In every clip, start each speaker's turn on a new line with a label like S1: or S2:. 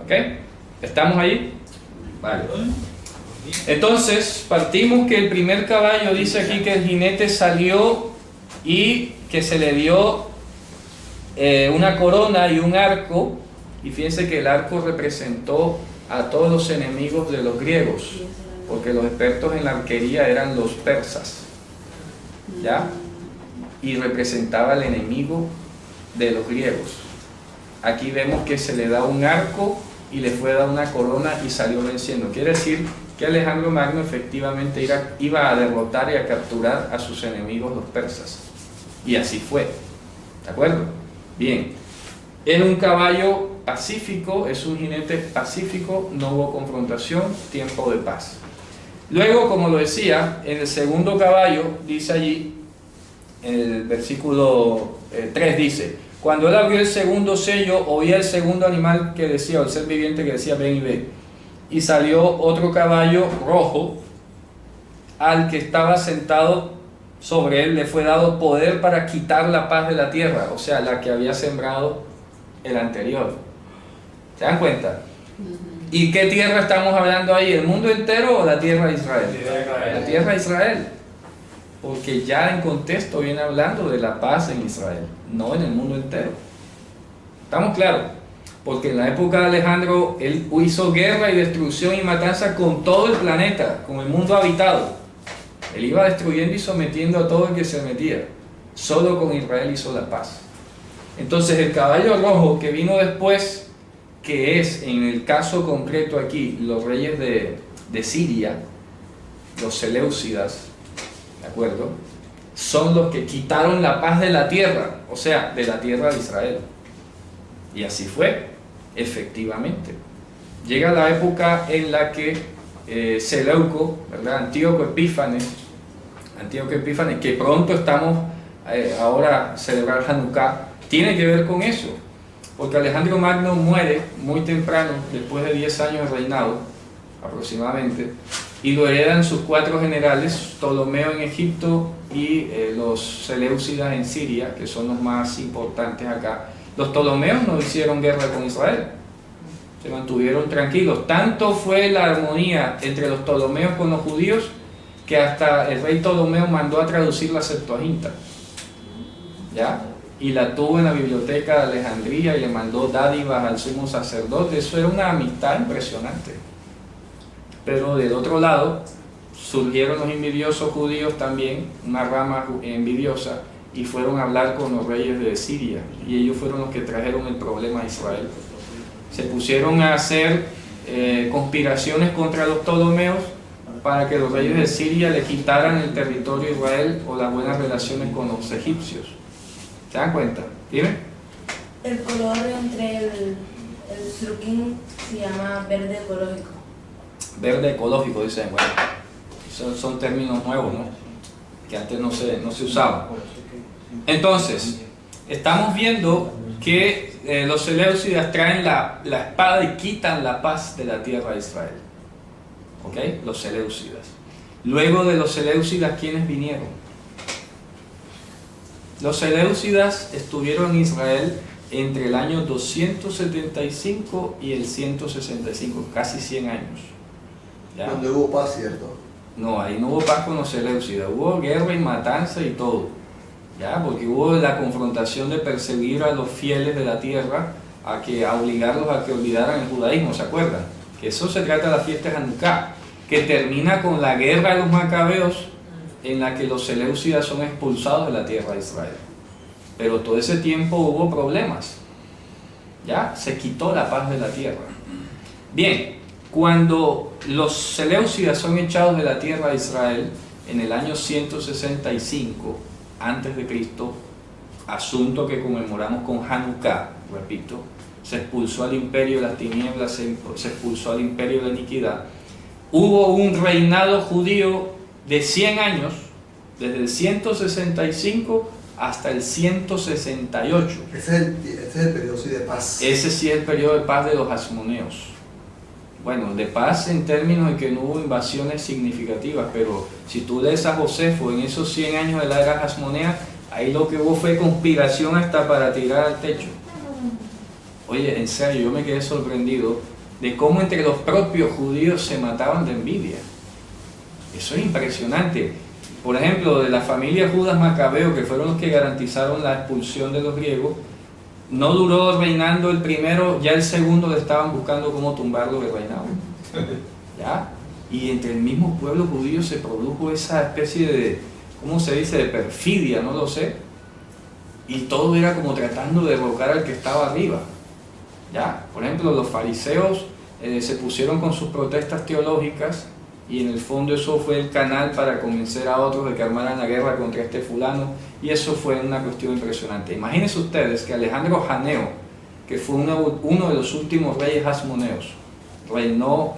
S1: ¿Ok? ¿Estamos ahí? Vale. Entonces, partimos que el primer caballo dice aquí que el jinete salió y que se le dio una corona y un arco, y fíjense que el arco representó a todos los enemigos de los griegos, porque los expertos en la arquería eran los persas, ¿ya? Y representaba al enemigo de los griegos. Aquí vemos que se le da un arco y le fue dada una corona y salió venciendo. Quiere decir que Alejandro Magno efectivamente iba a derrotar y a capturar a sus enemigos los persas. Y así fue. ¿De acuerdo? Bien. Era un caballo pacífico, es un jinete pacífico, no hubo confrontación, tiempo de paz. Luego, como lo decía, en el segundo caballo, dice allí, en el versículo 3 dice: cuando él abrió el segundo sello, oía el segundo animal que decía, o el ser viviente que decía, ven y ve. Y salió otro caballo rojo, al que estaba sentado sobre él le fue dado poder para quitar la paz de la tierra, o sea, la que había sembrado el anterior. ¿Se dan cuenta? ¿Y qué tierra estamos hablando ahí? ¿El mundo entero o la tierra de Israel? La tierra de Israel. Porque ya en contexto viene hablando de la paz en Israel, no en el mundo entero. ¿Estamos claros? Porque en la época de Alejandro, él hizo guerra y destrucción y matanza con todo el planeta, con el mundo habitado. Él iba destruyendo y sometiendo a todo el que se metía. Solo con Israel hizo la paz. Entonces el caballo rojo que vino después, que es en el caso concreto aquí, los reyes de Siria, los Seleucidas, ¿de acuerdo? Son los que quitaron la paz de la tierra, o sea, de la tierra de Israel. Y así fue, efectivamente. Llega la época en la que Seleuco, ¿verdad? Antíoco Epífanes, que pronto estamos ahora a celebrar Hanukkah, tiene que ver con eso. Porque Alejandro Magno muere muy temprano, después de 10 años de reinado, aproximadamente, y lo heredan sus 4 generales, Ptolomeo en Egipto y los Seleucidas en Siria, que son los más importantes acá. Los Ptolomeos no hicieron guerra con Israel, se mantuvieron tranquilos. Tanto fue la armonía entre los Ptolomeos con los judíos, que hasta el rey Ptolomeo mandó a traducir la Septuaginta, ¿ya? Y la tuvo en la biblioteca de Alejandría y le mandó dádivas al sumo sacerdote. Eso era una amistad impresionante. Pero del otro lado surgieron los envidiosos judíos también, una rama envidiosa, y fueron a hablar con los reyes de Siria, y ellos fueron los que trajeron el problema a Israel. Se pusieron a hacer conspiraciones contra los Ptolomeos para que los reyes de Siria le quitaran el territorio a Israel o las buenas relaciones con los egipcios. ¿Se dan cuenta? ¿Dime?
S2: El color entre el surquín se llama verde ecológico.
S1: Verde ecológico, dicen. Bueno, son términos nuevos, ¿no? Que antes no se usaban. Entonces, estamos viendo que los Seleucidas traen la espada y quitan la paz de la tierra de Israel. ¿Ok? Los Seleucidas. Luego de los Seleucidas, ¿quiénes vinieron? Los Seleucidas estuvieron en Israel entre el año 275 y el 165, casi 100 años. ¿Ya?
S3: Donde hubo paz, ¿cierto?
S1: No, ahí no hubo paz con los Seleucidas, hubo guerra y matanza y todo. ¿Ya? Porque hubo la confrontación de perseguir a los fieles de la tierra, a obligarlos a que olvidaran el judaísmo, ¿se acuerdan? Que eso se trata de la fiesta de Hanukkah, que termina con la guerra de los macabeos, en la que los Seleucidas son expulsados de la tierra de Israel. Pero todo ese tiempo hubo problemas, ¿ya? Se quitó la paz de la tierra. Bien, cuando los Seleucidas son echados de la tierra de Israel, en el año 165 antes de Cristo, asunto que conmemoramos con Hanukkah, repito, se expulsó al imperio de las tinieblas, se expulsó al imperio de la iniquidad. Hubo un reinado judío de 100 años, desde el 165 hasta el 168.
S3: Ese es el periodo sí, de paz.
S1: Ese sí es el periodo de paz de los hasmoneos. Bueno, de paz en términos de que no hubo invasiones significativas, pero si tú lees a Josefo en esos 100 años de la era hasmonea, ahí lo que hubo fue conspiración hasta para tirar al techo. Oye, en serio, yo me quedé sorprendido de cómo entre los propios judíos se mataban de envidia. Eso es impresionante. Por ejemplo, de la familia Judas Macabeo, que fueron los que garantizaron la expulsión de los griegos, no duró reinando el primero, ya el segundo le estaban buscando cómo tumbarlo de reinado. ¿Ya? Y entre el mismo pueblo judío se produjo esa especie de, ¿cómo se dice?, de perfidia, no lo sé. Y todo era como tratando de derrocar al que estaba arriba. ¿Ya? Por ejemplo, los fariseos se pusieron con sus protestas teológicas, y en el fondo eso fue el canal para convencer a otros de que armaran la guerra contra este fulano, y eso fue una cuestión impresionante. Imagínense ustedes que Alejandro Janeo, que fue uno de los últimos reyes hasmoneos, reinó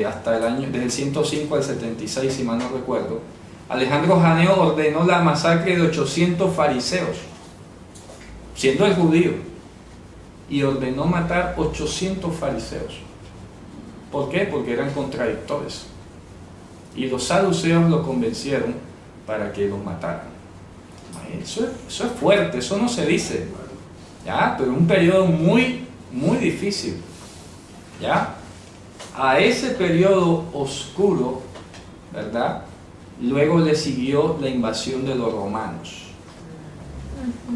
S1: hasta el año, desde el 105 al 76, si mal no recuerdo. Alejandro Janeo ordenó la masacre de 800 fariseos, siendo el judío, y ordenó matar 800 fariseos. ¿Por qué? Porque eran contradictores. Y los saduceos lo convencieron para que los mataran. Eso es fuerte, eso no se dice, ¿ya? Pero un periodo muy, muy difícil, ¿ya? A ese periodo oscuro, ¿verdad?, luego le siguió la invasión de los romanos,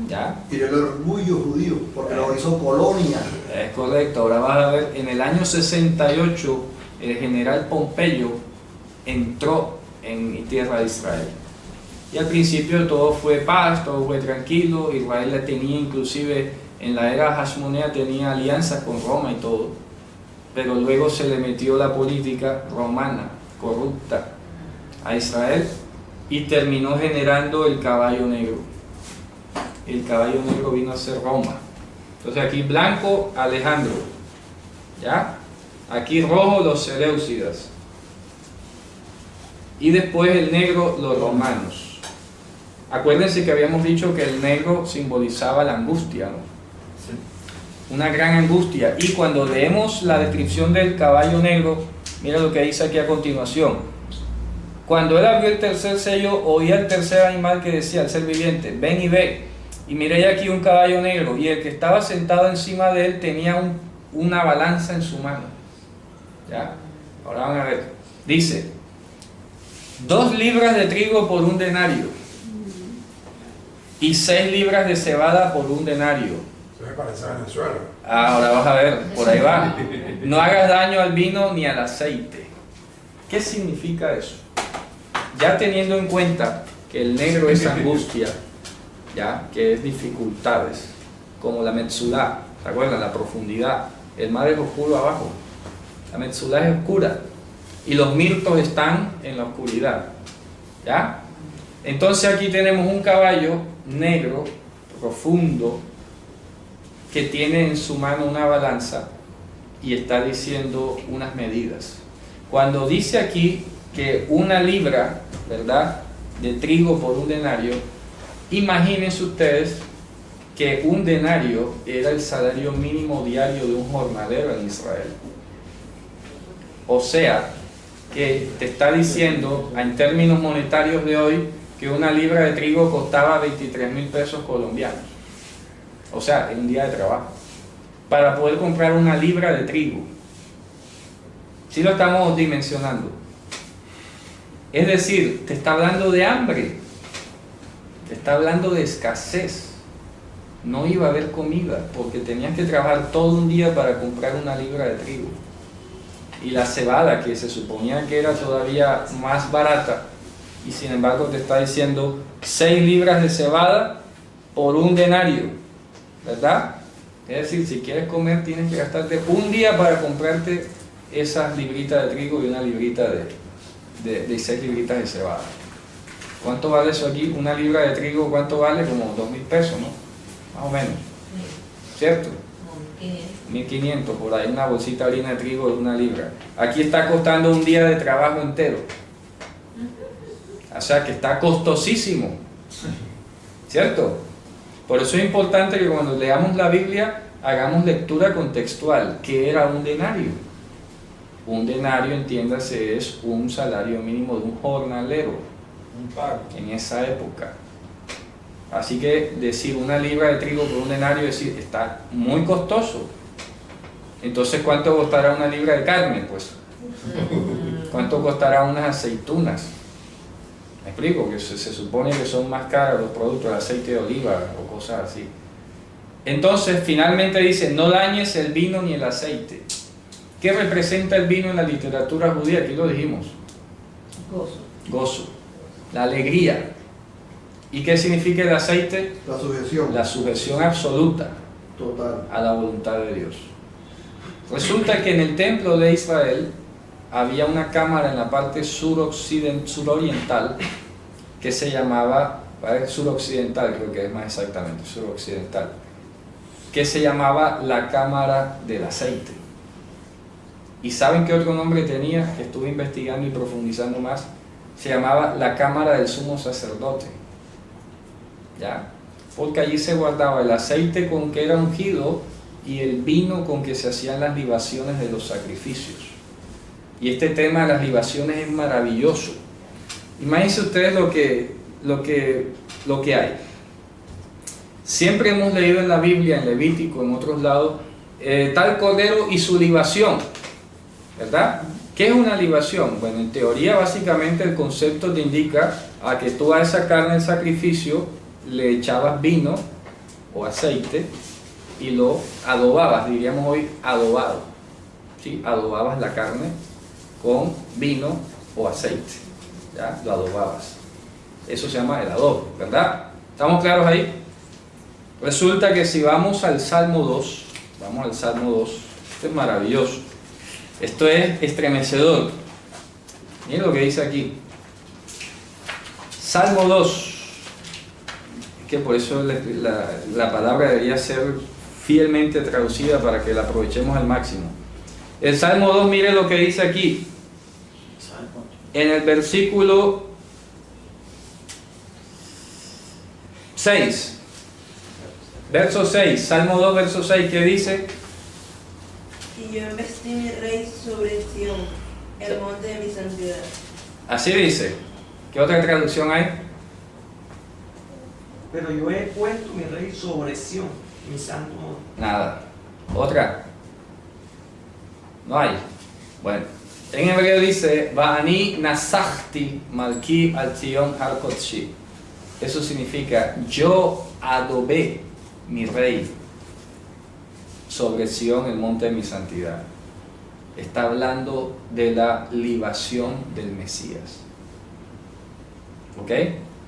S1: ¿ya?
S3: Y el orgullo judío, porque lo hizo Polonia.
S1: Es correcto. Ahora vas a ver, en el año 68, el general Pompeyo entró en tierra de Israel. Y al principio todo fue paz, todo fue tranquilo. Israel tenía, inclusive en la era hasmonea, tenía alianzas con Roma y todo. Pero luego se le metió la política romana, corrupta, a Israel, y terminó generando el caballo negro. El caballo negro vino a ser Roma. Entonces aquí blanco, Alejandro, ¿ya? Aquí rojo, los seleucidas. Y después el negro, los romanos. Acuérdense que habíamos dicho que el negro simbolizaba la angustia, ¿no? Sí. Una gran angustia. Y cuando leemos la descripción del caballo negro, mira lo que dice aquí a continuación. Cuando él abrió el tercer sello, oía el tercer animal que decía, el ser viviente, ven y ve. Y miré aquí un caballo negro, y el que estaba sentado encima de él tenía una balanza en su mano. ¿Ya? Ahora van a ver. Dice, 2 libras de trigo por 1 denario, y 6 libras de cebada por 1 denario.
S4: Se me parece a Venezuela.
S1: Ahora vas a ver, por ahí va. No hagas daño al vino ni al aceite. ¿Qué significa eso? Ya teniendo en cuenta que el negro es angustia, ¿ya?, que es dificultades, como la metzulá, ¿te acuerdas? La profundidad. El mar es oscuro abajo, la metzulá es oscura, y los mirtos están en la oscuridad, ¿ya? Entonces aquí tenemos un caballo negro, profundo, que tiene en su mano una balanza y está diciendo unas medidas. Cuando dice aquí que 1 libra, ¿verdad?, de trigo por 1 denario, imagínense ustedes que 1 denario era el salario mínimo diario de un jornalero en Israel. O sea, que te está diciendo, en términos monetarios de hoy, que 1 libra de trigo costaba 23,000 pesos colombianos. O sea, en un día de trabajo. Para poder comprar 1 libra de trigo. Si lo estamos dimensionando. Es decir, te está hablando de hambre. Te está hablando de escasez. No iba a haber comida, porque tenías que trabajar todo un día para comprar 1 libra de trigo. Y la cebada, que se suponía que era todavía más barata, y sin embargo te está diciendo 6 libras de cebada por 1 denario, ¿verdad? Es decir, si quieres comer tienes que gastarte un día para comprarte esas libritas de trigo y 1 librita de 6 libritas de cebada. ¿Cuánto vale eso aquí? 1 libra de trigo, ¿cuánto vale? Como 2,000 pesos, ¿no? Más o menos, ¿cierto? 1.500 por ahí, una bolsita de harina de trigo de 1 libra. Aquí está costando un día de trabajo entero. O sea que está costosísimo, ¿cierto? Por eso es importante que cuando leamos la Biblia hagamos lectura contextual. ¿Qué era 1 denario? 1 denario, entiéndase, es un salario mínimo de un jornalero, un pago en esa época. Así que decir 1 libra de trigo por 1 denario, es decir, está muy costoso. Entonces, ¿cuánto costará una libra de carne? Pues, ¿cuánto costará unas aceitunas? Me explico, que se supone que son más caros los productos de aceite de oliva o cosas así. Entonces, finalmente dice, no dañes el vino ni el aceite. ¿Qué representa el vino en la literatura judía? Aquí lo dijimos.
S2: Gozo.
S1: Gozo, la alegría. ¿Y qué significa el aceite?
S3: La sujeción.
S1: La sujeción absoluta
S3: Total.
S1: a la voluntad de Dios. Resulta que en el templo de Israel había una cámara en la parte suroriental que se llamaba, suroccidental creo que es más exactamente, suroccidental, que se llamaba la cámara del aceite. ¿Y saben qué otro nombre tenía? Que estuve investigando y profundizando más. Se llamaba la cámara del sumo sacerdote. ¿Ya? Porque allí se guardaba el aceite con que era ungido y el vino con que se hacían las libaciones de los sacrificios. Y este tema de las libaciones es maravilloso. Imagínense ustedes lo que hay. Siempre hemos leído en la Biblia, en Levítico, en otros lados, tal cordero y su libación, ¿verdad? ¿Qué es una libación? Bueno, en teoría básicamente el concepto te indica a que tú a esa carne en sacrificio le echabas vino o aceite y lo adobabas, diríamos hoy adobado, ¿sí? Adobabas la carne con vino o aceite, ¿ya? Lo adobabas. Eso se llama el adobo, ¿verdad? ¿Estamos claros ahí? Resulta que si vamos al Salmo 2, esto es maravilloso, esto es estremecedor. Miren lo que dice aquí. Salmo 2, que por eso la palabra debería ser fielmente traducida para que la aprovechemos al máximo. El Salmo 2, mire lo que dice aquí. En el versículo 6. Verso 6, Salmo 2, verso 6, ¿qué dice?
S2: Y yo investí mi rey sobre Sión, el monte de mi santidad.
S1: Así dice. ¿Qué otra traducción hay?
S4: Pero yo he puesto mi rey sobre Sión, mi santo monte.
S1: Nada. ¿Otra? No hay. Bueno, en hebreo dice, Va'ani nasachti malki al Zion har kodshi. Eso significa, yo adobé mi rey sobre Sión, el monte de mi santidad. Está hablando de la libación del Mesías. ¿Ok?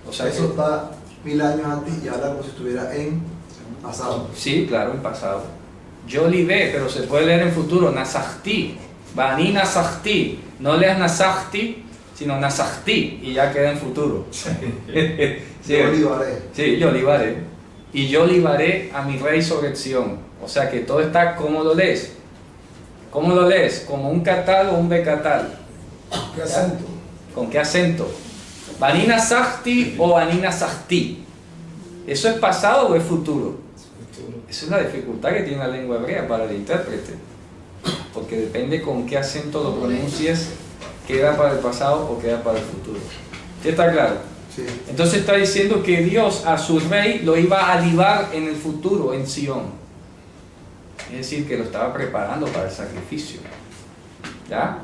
S1: O sea,
S3: Eso está 1000 años antes y habla como si estuviera en pasado.
S1: sí, claro, en pasado. Yo libé, pero se puede leer en futuro, nasachti. Bani nasachti. No leas nasachti, sino nasachti, y ya queda en futuro. Sí,
S3: Yo libaré.
S1: sí, yo libaré. Y yo libaré a mi rey sobre Sión. O sea que todo está, ¿cómo lo lees? ¿Cómo lo lees? ¿Como un catal o un becatal?
S3: ¿Qué acento?
S1: ¿Con qué acento? ¿Banina sahti o banina sahti? ¿Eso es pasado o es futuro? Esa es la dificultad que tiene la lengua hebrea para el intérprete. Porque depende con qué acento lo pronuncies, queda para el pasado o queda para el futuro. ¿Sí está claro?
S3: Sí.
S1: Entonces está diciendo que Dios a su rey lo iba a libar en el futuro, en Sión. Es decir, que lo estaba preparando para el sacrificio. ¿Ya?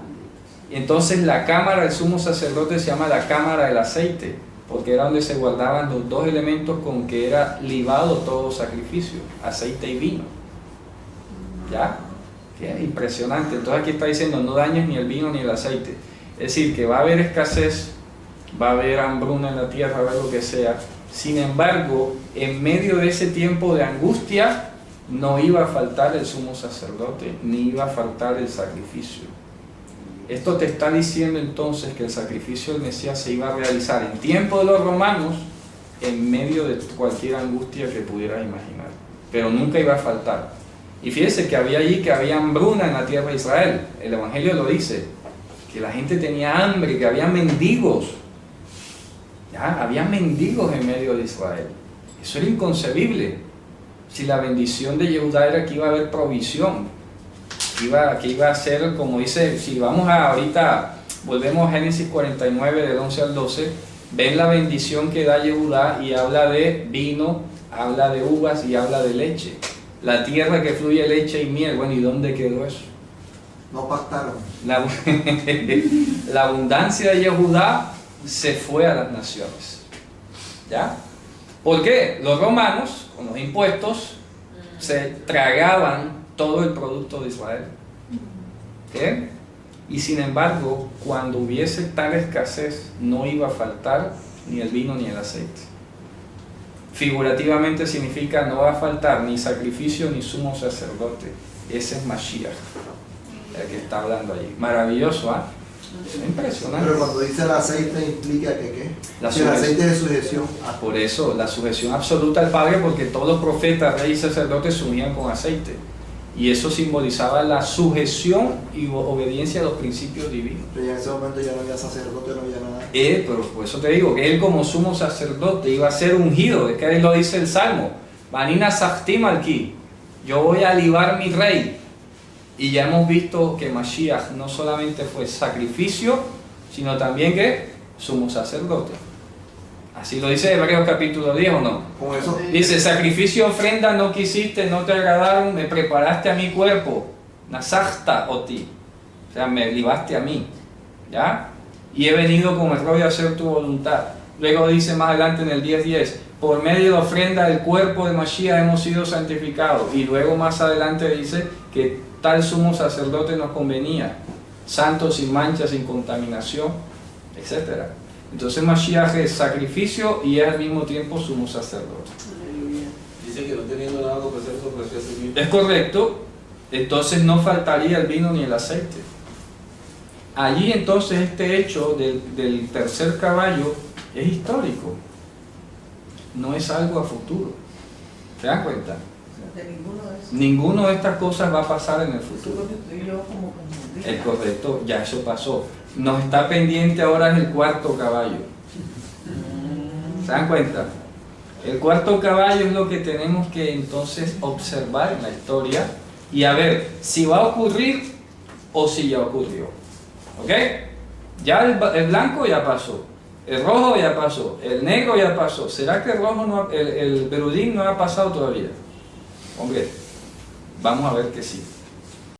S1: Y entonces la cámara del sumo sacerdote se llama la cámara del aceite, porque era donde se guardaban los dos elementos con que era libado todo sacrificio, aceite y vino. ¿Ya? Bien, impresionante. Entonces aquí está diciendo, no dañes ni el vino ni el aceite. Es decir, que va a haber escasez, va a haber hambruna en la tierra, va a haber lo que sea. Sin embargo, en medio de ese tiempo de angustia, no iba a faltar el sumo sacerdote, ni iba a faltar el sacrificio. Esto te está diciendo entonces que el sacrificio del Mesías se iba a realizar en tiempo de los romanos, en medio de cualquier angustia que pudieras imaginar, pero nunca iba a faltar. Y fíjese que había allí, que había hambruna en la tierra de Israel. El Evangelio lo dice, que la gente tenía hambre, que había mendigos. ¿Ya? Había mendigos en medio de Israel. Eso era inconcebible. Si la bendición de Yehudá era que iba a haber provisión, que iba a ser, como dice, si vamos a ahorita, volvemos a Génesis 49 del 11 al 12, ven la bendición que da Yehudá y habla de vino, habla de uvas y habla de leche. la tierra que fluye leche y miel. Bueno, ¿y dónde quedó eso?
S3: No pactaron.
S1: La, la abundancia de Yehudá se fue a las naciones. ¿Ya? ¿Por qué? Los romanos, con los impuestos, se tragaban todo el producto de Israel. ¿Qué? Y sin embargo, cuando hubiese tal escasez, no iba a faltar ni el vino ni el aceite. Figurativamente significa no va a faltar ni sacrificio ni sumo sacerdote. Ese es Mashiach, el que está hablando allí. Maravilloso, ¿ah? Impresionante.
S3: Pero cuando dice el aceite implica que ¿qué?
S1: La
S3: Si el
S1: sujeción.
S3: aceite es de sujeción.
S1: Por eso, la sujeción absoluta al Padre, porque todos los profetas, reyes y sacerdotes se unían con aceite. Y eso simbolizaba la sujeción y obediencia a los principios divinos.
S3: Pero ya en ese momento ya no había sacerdote, no había nada.
S1: Pero por eso te digo, que él como sumo sacerdote iba a ser ungido. Es que él lo dice el Salmo. Vanina Sachtim Alki. Yo voy a libar mi rey. Y ya hemos visto que Mashiach no solamente fue sacrificio, sino también que sumo sacerdote. Así lo dice Hebreos capítulo 10, ¿o no?
S3: Con eso,
S1: Dice, sacrificio, ofrenda no quisiste, no te agradaron, me preparaste a mi cuerpo. Nasachta oti. O sea, me libaste a mí. ¿Ya? Y he venido con el rollo a hacer tu voluntad. Luego dice más adelante en el 10:10, por medio de la ofrenda del cuerpo de Mashiach hemos sido santificados. Y luego más adelante dice que tal sumo sacerdote nos convenía, santo, sin mancha, sin contaminación, etc. Entonces Mashiach es sacrificio y es al mismo tiempo sumo sacerdote.
S5: Dice que no teniendo nada que ofrecer, se ofreció a sí mismo.
S1: Es correcto, entonces no faltaría el vino ni el aceite. Allí entonces este hecho del tercer caballo es histórico, no es algo a futuro. ¿Se dan cuenta?
S6: De ninguno de esos.
S1: Ninguno de estas cosas va a pasar en el
S6: Eso es
S1: futuro.
S6: lo que estoy yo como confundida.
S1: Es correcto, ya eso pasó. Nos está pendiente ahora es el cuarto caballo. ¿Se dan cuenta? El cuarto caballo es lo que tenemos que entonces observar en la historia y a ver si va a ocurrir o si ya ocurrió. ¿Ok? Ya el blanco ya pasó, el rojo ya pasó, el negro ya pasó. ¿Será que el rojo el berudín no ha pasado todavía? Hombre, vamos a ver que sí.